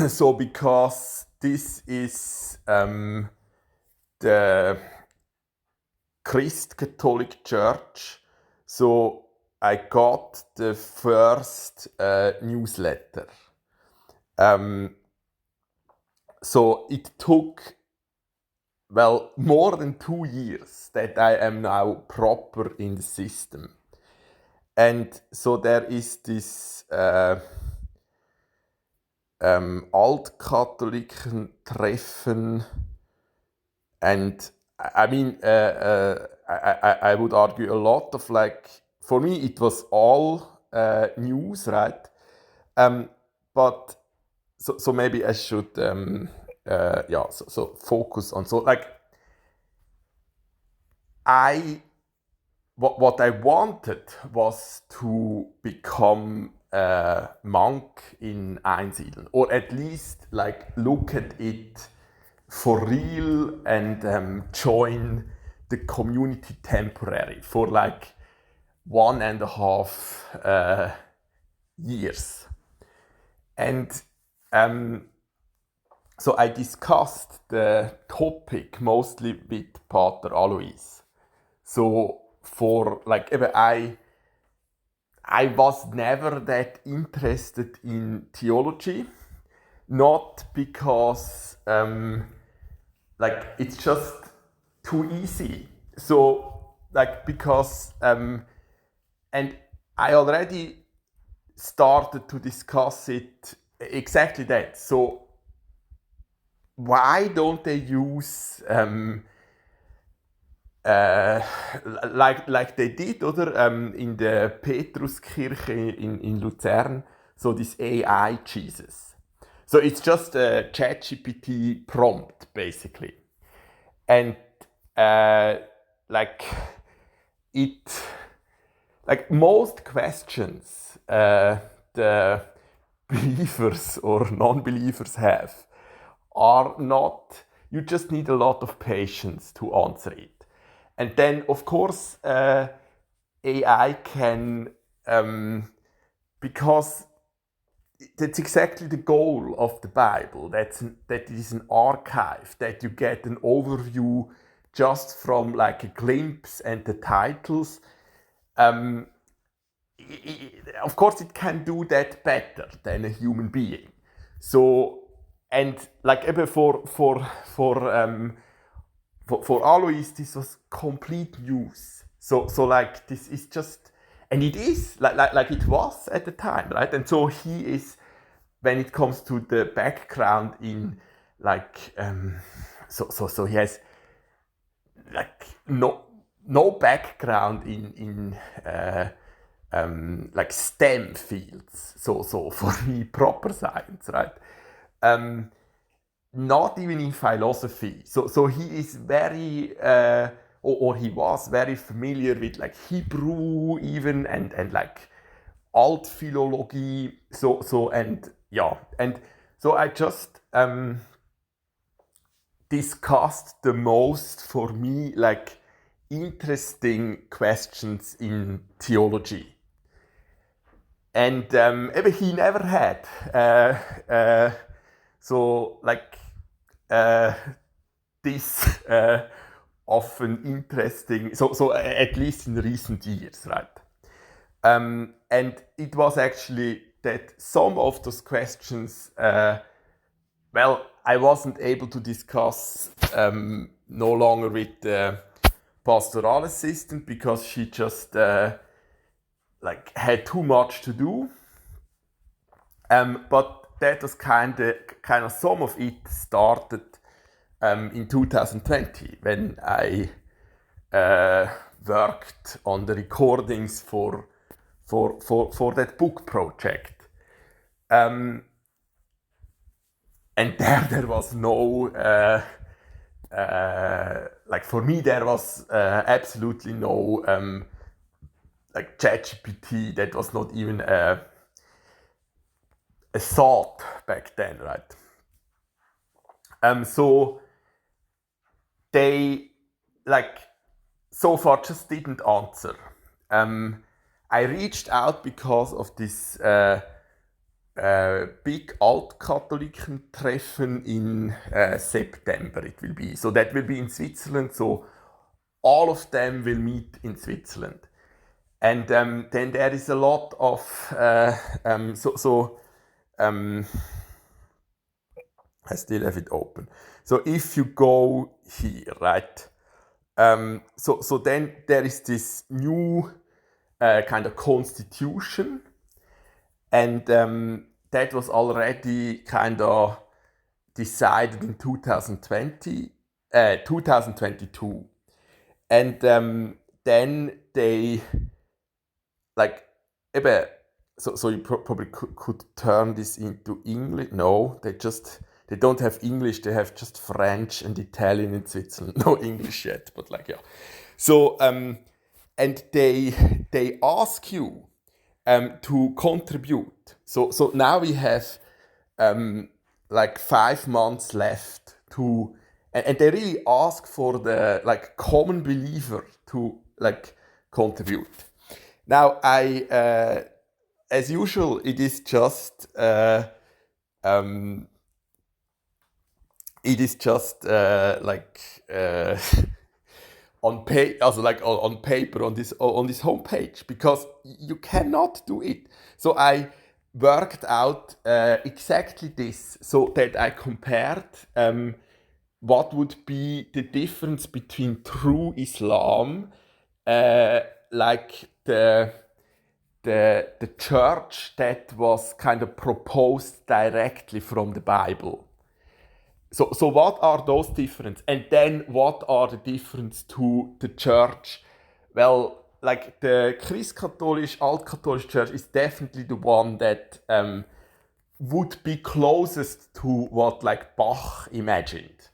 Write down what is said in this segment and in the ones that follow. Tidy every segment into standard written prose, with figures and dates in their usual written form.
So because this is the Catholic Church, so I got the first newsletter. So it took, more than 2 years that I am now proper in the system. And so there is this Altkatholiken Treffen, and I mean, I would argue a lot of for me it was all news, right? But so maybe I should so focus on what I wanted was to become a monk in Einsiedeln, or at least look at it for real and join the community temporary for 1.5 years. And so I discussed the topic mostly with Pater Alois. So for I was never that interested in theology, not because it's just too easy. So because and I already started to discuss it exactly that. So why don't they use like they did, in the Petruskirche in Luzern, so this AI Jesus. So it's just a ChatGPT prompt, basically. And most questions the believers or non-believers have are not, you just need a lot of patience to answer it. And then, of course, AI can, because that's exactly the goal of the Bible, that it is an archive, that you get an overview just from a glimpse and the titles. Of course, it can do that better than a human being. So, and for Alois, this was complete news. So this is just, and it is like it was at the time, right? And so he is, when it comes to the background in so he has no background in STEM fields. So for me, proper science, right? Not even in philosophy. So he is very, or he was very familiar with Hebrew even and Altphilologie. And so I just discussed the most, for me, interesting questions in theology. And he never had this often interesting, so at least in recent years, right? And it was actually that some of those questions, I wasn't able to discuss no longer with the pastoral assistant, because she just had too much to do. But that was kind of some of it started in 2020 when I worked on the recordings for that book project. And there was no for me there was absolutely no ChatGPT. That was not even a thought back then, right? So they so far just didn't answer. I reached out because of this big Altkatholiken-treffen in September, it will be. So that will be in Switzerland, so all of them will meet in Switzerland. And then there is a lot of, I still have it open. So if you go here, right, so then there is this new kind of constitution, and that was already kind of decided in 2022. And then they, like, so you probably could turn this into English. No, they don't have English, they have just French and Italian in Switzerland. No English yet, but like, yeah. So, and they ask you to contribute. So now we have like 5 months left to, and they really ask for the like common believer to like contribute. Now as usual, it is just on paper on this homepage, because you cannot do it. So I worked out exactly this, so that I compared what would be the difference between true Islam, like the church that was kind of proposed directly from the Bible. So what are those differences? And then what are the differences to the church? Well, like the christkatholic, alt-Catholic church is definitely the one that would be closest to what like Bach imagined.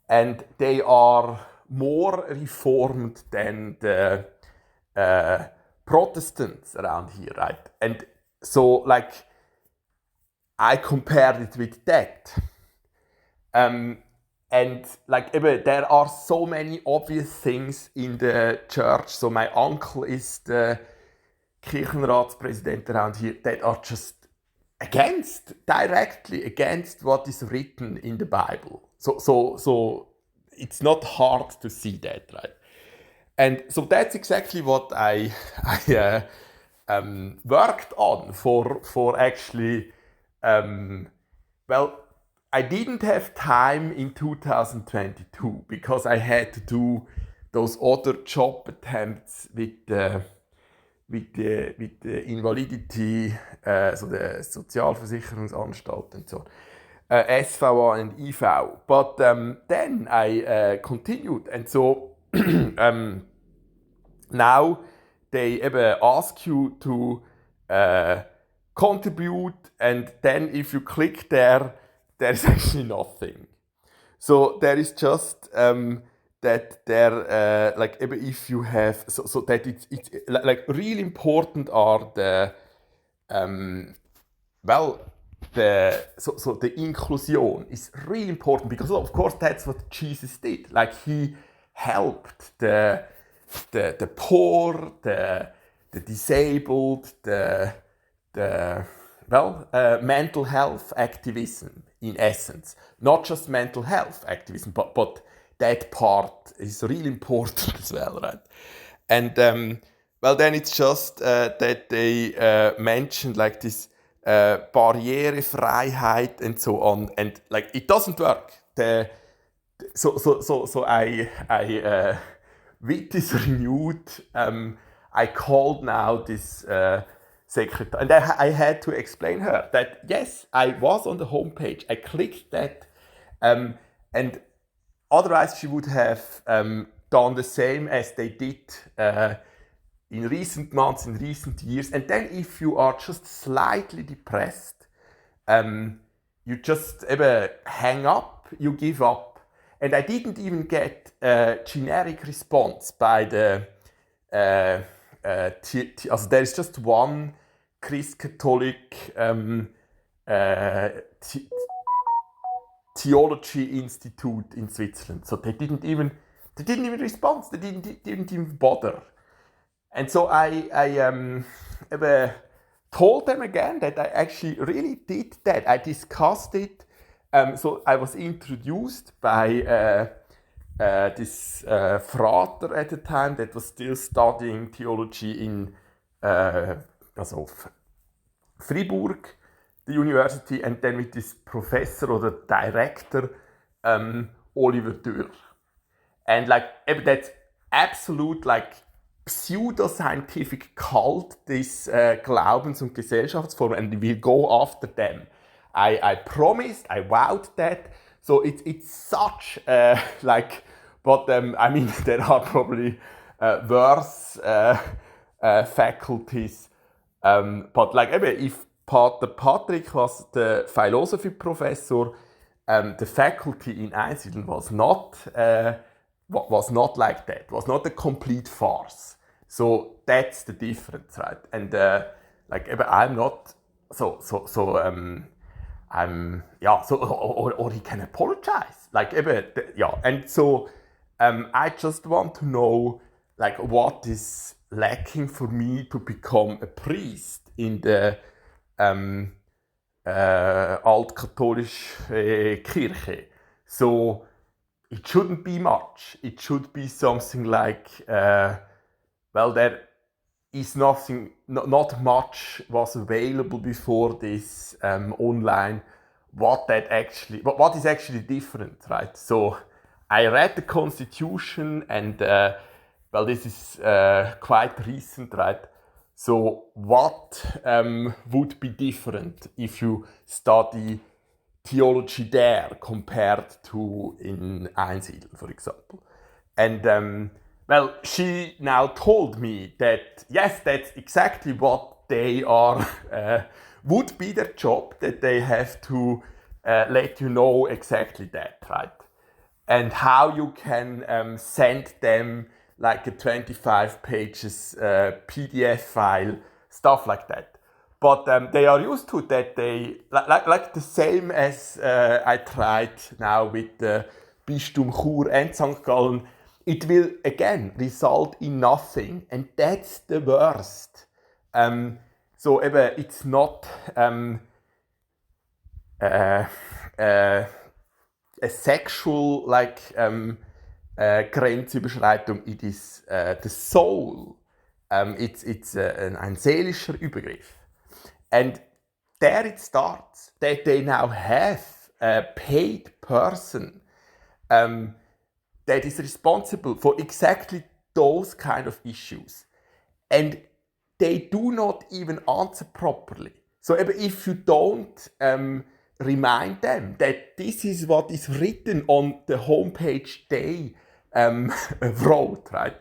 And they are more reformed than the Protestants around here, right? And so like I compared it with that. And like there are so many obvious things in the church. So my uncle is the Kirchenratspräsident around here that are just directly against what is written in the Bible. So it's not hard to see that, right? And so that's exactly what I worked on for actually, well, I didn't have time in 2022 because I had to do those other job attempts with the Invalidity, so the Sozialversicherungsanstalt and so, SVA and IV. But then I continued, and so now they ask you to contribute, and then if you click there is actually nothing. So there is just that there, like if you have, so that it's like really important are the, so the inclusion is really important, because of course that's what Jesus did. Like he helped the poor, the disabled, the mental health activism in essence. Not just mental health activism, but that part is really important as well, right? And then it's just that they mentioned like this Barrierefreiheit and so on, and like it doesn't work. So I with this renewed, I called now this secretary, and I had to explain her that yes, I was on the homepage, I clicked that, and otherwise she would have done the same as they did in recent months, in recent years. And then if you are just slightly depressed, you just hang up, you give up. And I didn't even get a generic response by the also there is just one Christ-Catholic Theologie Institute in Switzerland. So they didn't even respond. They didn't even bother. And so I told them again that I actually really did that. I discussed it. So I was introduced by this Frater at the time that was still studying theology in also Fribourg, the university, and then with this professor or the director Oliver Dürr. And like that's absolute like pseudoscientific cult, this Glaubens- und Gesellschaftsform, and we will go after them. I promised, I vowed that. So it's such like, but I mean there are probably worse faculties. But like if Pater Patrick was the philosophy professor, the faculty in Einsiedeln was not like that. Was not a complete farce. So that's the difference, right? And like I'm not or he can apologize. Like and so I just want to know like what is lacking for me to become a priest in the altkatholische Kirche. So it shouldn't be much. It should be something like, there is nothing, not much was available before this online. What is actually different, right? So I read the Constitution, and this is quite recent, right? So what would be different if you study theology there compared to in Einsiedeln, for example? And she now told me that yes, that's exactly what they are would be their job, that they have to let you know exactly that, right? And how you can send them like a 25 pages PDF file, stuff like that. But they are used to that. They like the same as I tried now with the Bistum Chur and St. Gallen. It will again result in nothing, and that's the worst. So it's not a sexual like Grenzüberschreitung. It is the soul. It's ein seelischer Übergriff. And there it starts, that they now have a paid person that is responsible for exactly those kind of issues. And they do not even answer properly. So if you don't remind them that this is what is written on the homepage they wrote, right?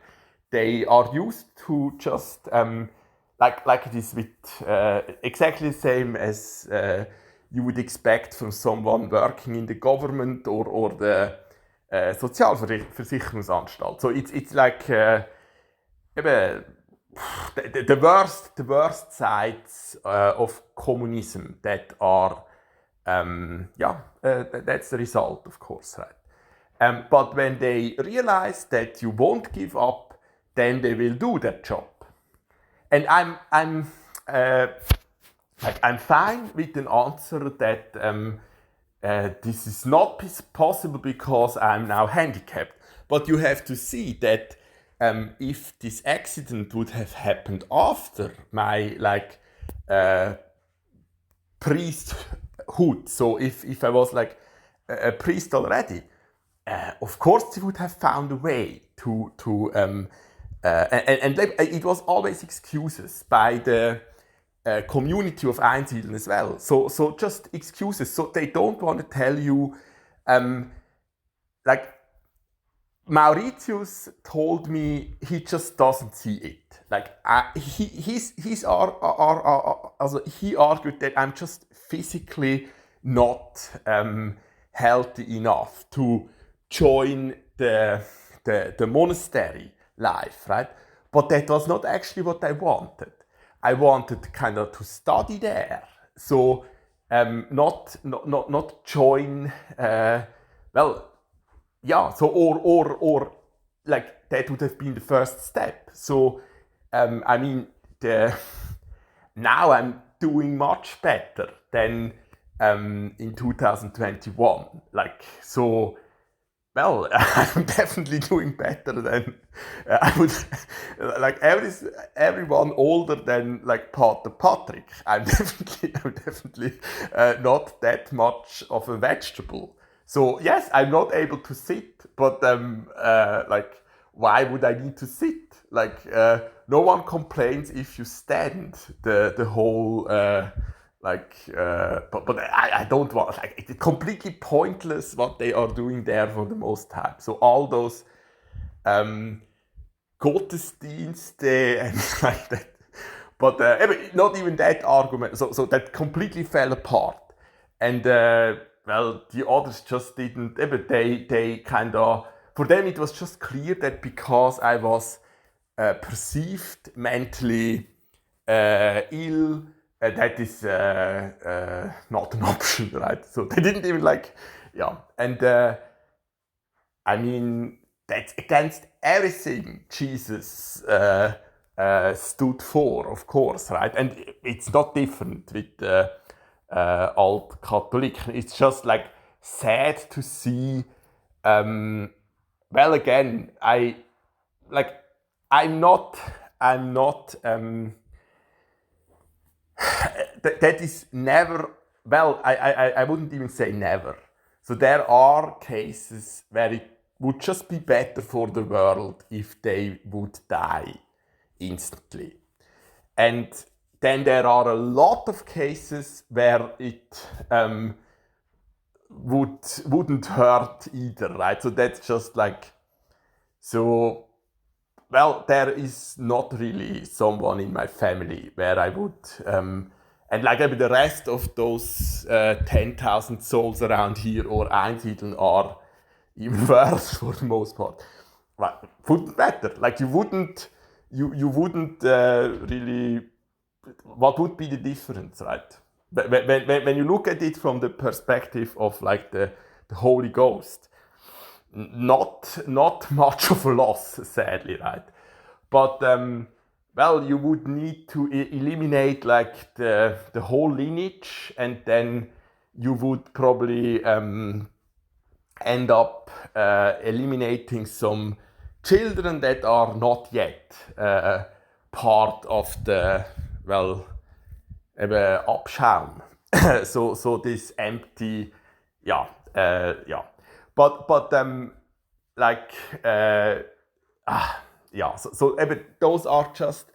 They are used to just like it is with exactly the same as you would expect from someone working in the government or the Sozialversicherungsanstalt. So it's like the worst sides of communism that are that's the result, of course, right? But when they realize that you won't give up, then they will do their job. And I'm fine with an answer that this is not possible because I'm now handicapped. But you have to see that if this accident would have happened after my priesthood, so if I was like a priest already, of course they would have found a way to and it was always excuses by the community of Einsiedeln as well. So just excuses. So they don't want to tell you, like Mauritius told me he just doesn't see it. Like he argued that I'm just physically not healthy enough to join the monastery life, right? But that was not actually what I wanted. I wanted kind of to study there, so not join. So or like that would have been the first step. So I mean now I'm doing much better than in 2021. Like, so, well, I'm definitely doing better than I would, like, everyone older than, like, Pater Patrick. I'm definitely not that much of a vegetable. So, yes, I'm not able to sit, but, like, why would I need to sit? Like, no one complains if you stand the whole, but I don't want, like, it's completely pointless what they are doing there for the most time. So all those Gottesdienste and like that. But not even that argument. So that completely fell apart. And well, the others just didn't. They kind of, for them it was just clear that because I was perceived mentally ill, that is not an option, right? So they didn't even like, yeah. And I mean, that's against everything Jesus stood for, of course, right? And it's not different with old Catholic. It's just like sad to see. Well, again, I'm not. That is never. Well, I wouldn't even say never. So there are cases where it would just be better for the world if they would die instantly. And then there are a lot of cases where it wouldn't hurt either, right? So that's just like, so, well, there is not really someone in my family where I would, and like maybe the rest of those 10,000 souls around here or einsiedeln are even worse for the most part. Well, wouldn't matter. Like you wouldn't really. What would be the difference, right? When you look at it from the perspective of like the Holy Ghost, not much of a loss, sadly, right? But well, you would need to eliminate like the whole lineage, and then you would probably end up eliminating some children that are not yet part of the, well, Abschaum. so this empty, yeah, yeah. But like yeah. So those are just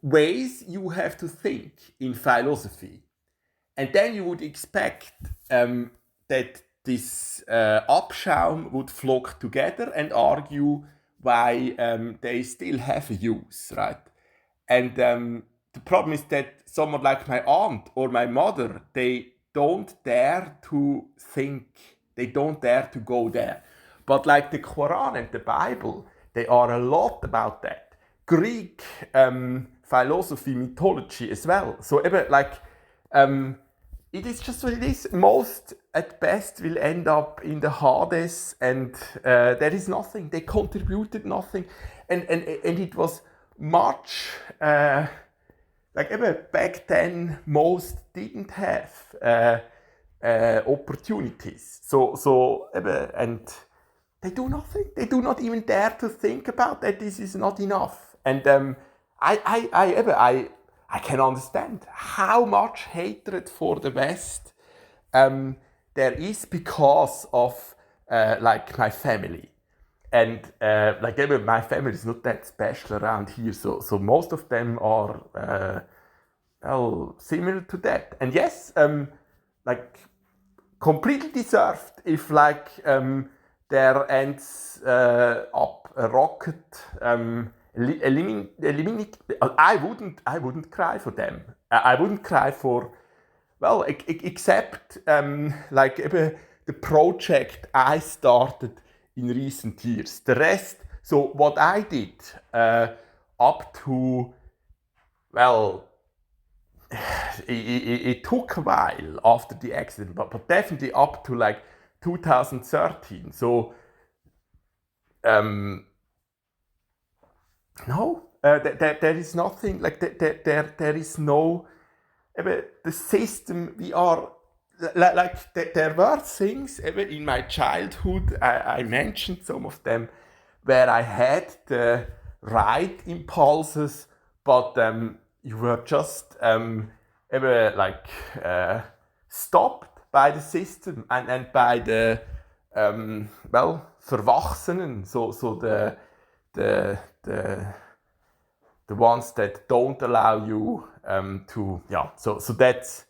ways you have to think in philosophy. And then you would expect that this Abschaum would flock together and argue why they still have a use, right? And the problem is that someone like my aunt or my mother, they don't dare to think, they don't dare to go there. But like the Quran and the Bible, they are a lot about that. Greek philosophy, mythology as well. So like, it is just what it is. Most, at best, will end up in the Hades, and there is nothing. They contributed nothing, and it was much like back then. Most didn't have opportunities. So and they do nothing. They do not even dare to think about that. This is not enough. And I can understand how much hatred for the West there is because of like my family. And like my family is not that special around here, so most of them are well, similar to that. And yes, like completely deserved if like there ends up a rocket. Eliminate. I wouldn't cry for them. I wouldn't cry for, well, except like the project I started in recent years. The rest. So what I did up to, well, it took a while after the accident, but definitely up to like 2013. So no, there is nothing, like there is no, the system we are, like there were things, in my childhood, I mentioned some of them, where I had the right impulses, but you were just stopped by the system and by the Verwachsenen, so the ones that don't allow you to, so that's,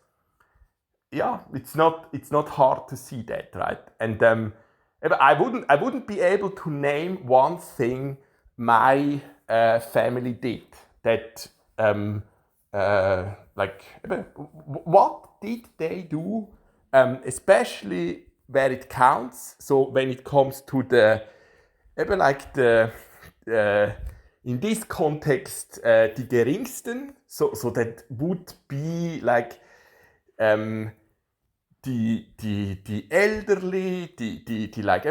it's not hard to see that, right? And I wouldn't be able to name one thing my family did that what did they do, especially where it counts. So when it comes to the in this context die geringsten, so that would be like the elderly, the like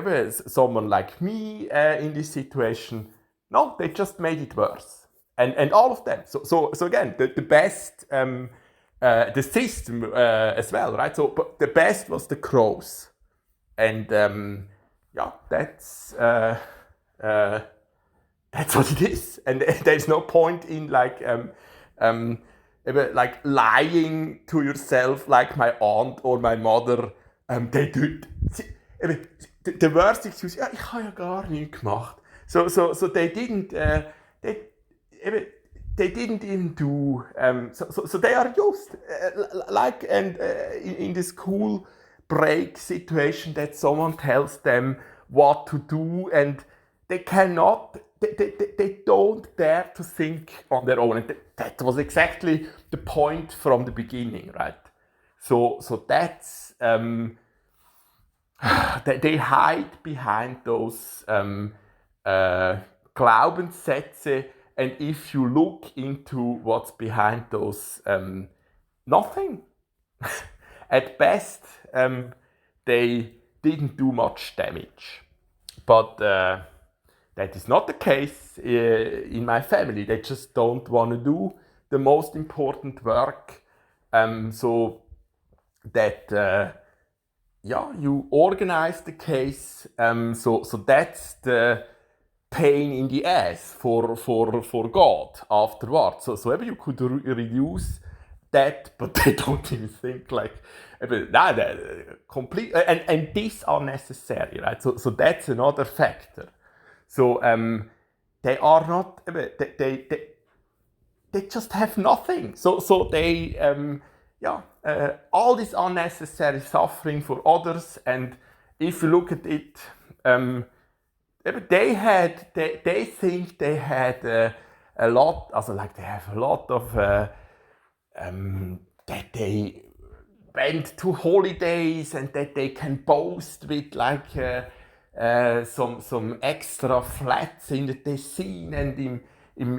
someone like me in this situation. No, they just made it worse, and all of them. So again, the best, the system as well, right? So but the best was the crows, and that's what it is, and there's no point in like lying to yourself like my aunt or my mother. They do. The worst excuse, ja, ich habe ja gar nichts gemacht. So they didn't. They didn't even do. So they are used, like, and in the school break situation that someone tells them what to do, and they cannot. They don't dare to think on their own, and that was exactly the point from the beginning, right? So that's they hide behind those Glaubenssätze, and if you look into what's behind those, nothing. At best, they didn't do much damage, but that is not the case in my family. They just don't want to do the most important work, so that you organize the case. So that's the pain in the ass for God afterwards. So you could reduce that, but they don't even think like complete, and these are necessary, right? So that's another factor. So they are not. They just have nothing. So they all this unnecessary suffering for others. And if you look at it, they think they had a lot. Also, like they have a lot of that they went to holidays and that they can boast with like. Some extra flats in the Tessin and in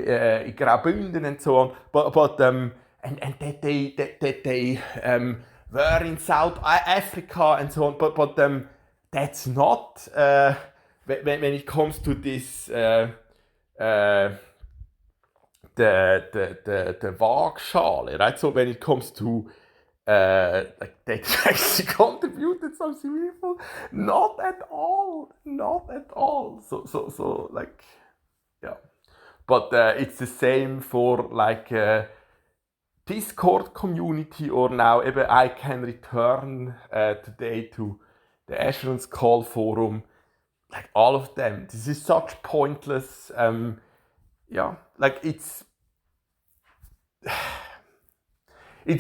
Graubünden and so on, but and that they were in South Africa and so on, but that's not when it comes to this the Waagschale, right? So when it comes to like they actually contributed something evil, not at all. So like, yeah, but it's the same for like Discord community, or now I can return today to the Assurance Call forum, like all of them. This is such pointless, like it's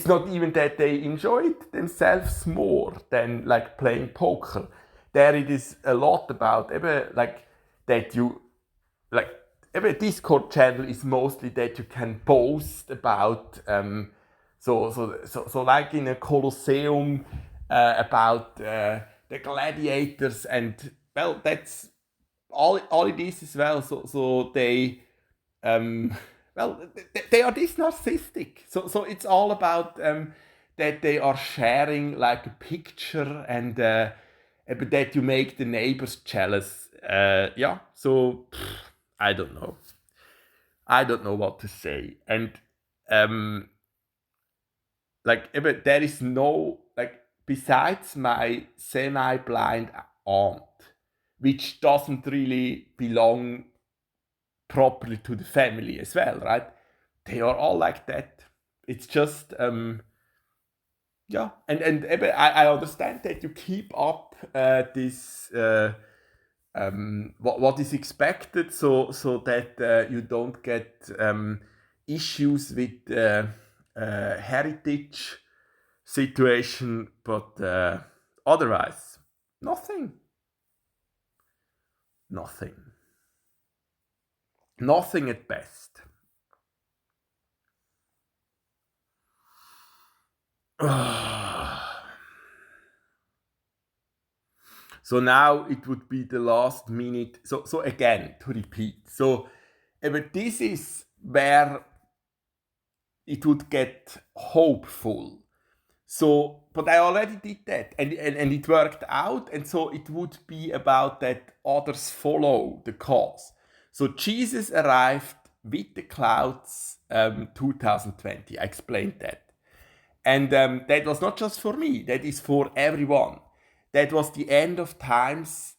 not even that they enjoy it themselves more than like playing poker. There it is a lot about like that you like Discord channel is mostly that you can boast about so like in a Colosseum about the gladiators, and well, that's all it is as well. So they they are this narcissistic. So it's all about that they are sharing like a picture, and that you make the neighbors jealous. So I don't know. I don't know what to say. And there is no, besides my semi-blind aunt, which doesn't really belong properly to the family as well, right? They are all like that. It's just, yeah. And I understand that you keep up this, what is expected, so that you don't get issues with heritage situation, but otherwise, nothing. Nothing at best. So now it would be the last minute. So again, to repeat. So this is where it would get hopeful. So, but I already did that, and it worked out, and so it would be about that others follow the cause. So Jesus arrived with the clouds 2020. I explained that. And that was not just for me, that is for everyone. That was the end of times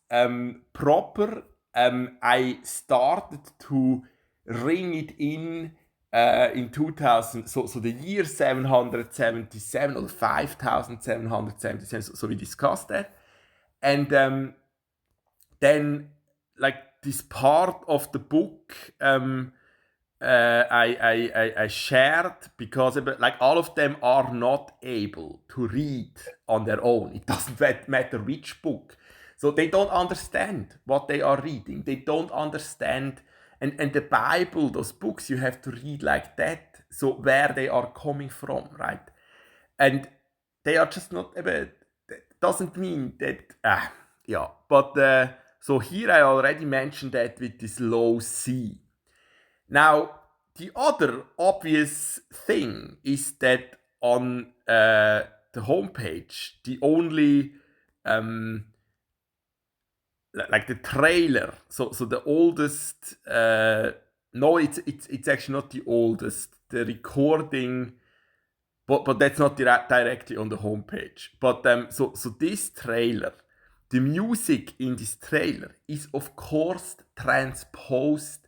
proper. I started to ring it in 2000, so the year 777 or 5777, so we discussed that. And then, this part of the book, I shared, because all of them are not able to read on their own. It doesn't matter which book. So they don't understand what they are reading. They don't understand. And the Bible, those books, you have to read like that. So where they are coming from, right? And they are just not, that doesn't mean that, yeah. But so here I already mentioned that with this low C. Now, the other obvious thing is that on the homepage, the only, the trailer, so the oldest, no, it's actually not the oldest, the recording, but that's not directly on the homepage. But so this trailer, the music in this trailer is of course transposed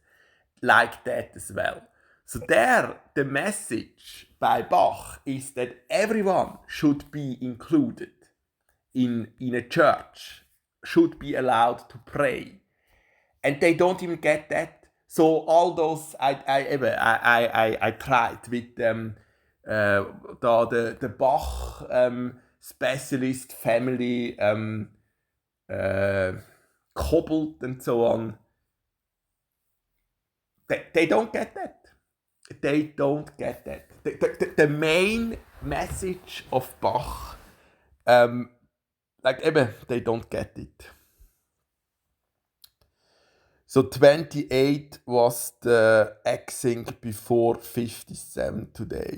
like that as well. So there, the message by Bach is that everyone should be included in a church, should be allowed to pray, and they don't even get that. So all those I tried with the Bach specialist family, Kobold and so on. They don't get that. They don't get that. The main message of Bach, they don't get it. So 28 was the X-Sync before 57 today.